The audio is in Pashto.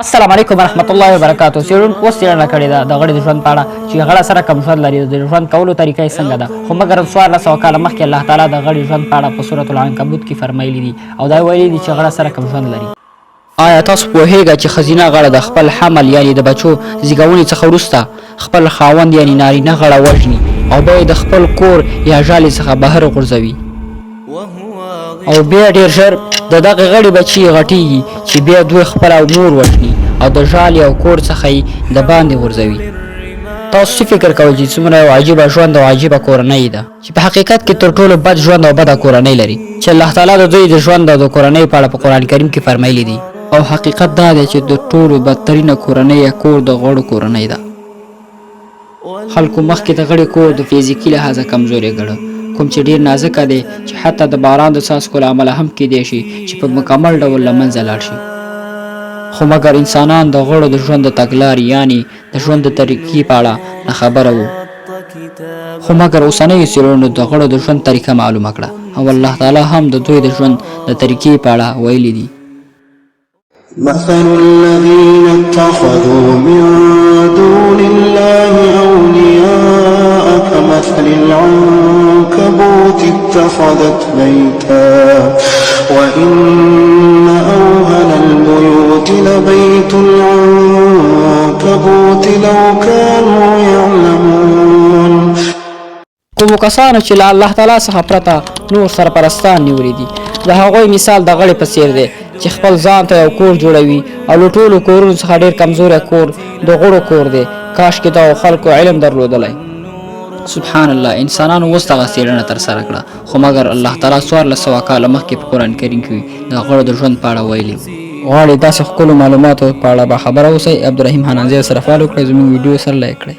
السلام علیکم ورحمت الله وبرکاتہ. څېړونکو اوس څېړنه کړې ده د غړي د ژوند په اړه چې غړه سره کوم ژوند لري، د ژوند کولو طریقه یې څنګه ده. خو مګر 1400 کاله مخکې الله تعالی د غړي ژوند په اړه په سورة العنکبوت کې فرمایلي دي او دا ویلي دي چې غړه سره کوم ژوند لري. آیا تاسو پوهیږئ چې ښځینه غړه د خپل حمل یعنې د بچو زیږونې څخه وروسته خپل خاوند یعنې نارینه غړه وژني او بیا یې د خپل کور یا ژالې څخه بهر غورځوي او بیا ډېر ژر د دغه غړي بچي غټیږي چې بیا دوی خپله مور وژني او د ژالې او کور څخه یې د باندې غورځوي. تاسو څه فکر کوئ چې څومره یو عجیبه ژوند او عجیبه کورنۍ ده چې په حقیقت کې تر ټولو بد ژوند او بده کورنۍ لري چې الله تعالی د دوی د ژوند او د کورنۍ په اړه په قرآن کریم کې فرمایلی دي. او حقیقت دا دی چې د ټولو بدترینه کورنۍ یا کور د غړو کورنۍ ده. خلکو مخکې د غړي کور د فزیکي لحاظه کمزوري ګڼه، کوم چې ډېر نازکه دی چې حتی د باران د څاڅکو له امله هم کیدی شي چې په مکمل ډول له منځه لاړ شي. خو مګر انسانان د غړو د ژوند د تګلارې یعنې د ژوند د طریقې په اړه ناخبره وو. خو مګر اوسنیو څېړنو د غړو د ژوند طریقه معلومه کړه او الله تعالی هم د دوی د ژوند د طریقې په اړه ویلي دي. مثل الذين اتخذوا من دون الله أولياء كمثل العنكبوت اتخذت بيتا وإن أوهن البيوت لبيت العنكبوت لو كانوا يعلمون. کومو کسانو چې له الله تعالی څخه پرته نور سرپرستان نیولي دي، د هغوی مثال د غړي په څېر دی چې خپل ځان ته یو کور جوړوي او له ټولو کورونو څخه ډېر کمزوری کور د غړو کور دی. کاشکې دغو خلکو علم درلودلی. سبحان الله، انسانانو اوس دغه څېړنه ترسره کړه، خو مګر الله تعالی 1400 کاله مخکې په قرآن کریم کې د غړو د ژوند په اړه ویلي. غواړئ داسې ښکلو معلوماتو په اړه باخبره اوسئ؟ عبدالرحیم حنانزی سره فالو کړئ، زموږ ویډیو سره لایک کړئ.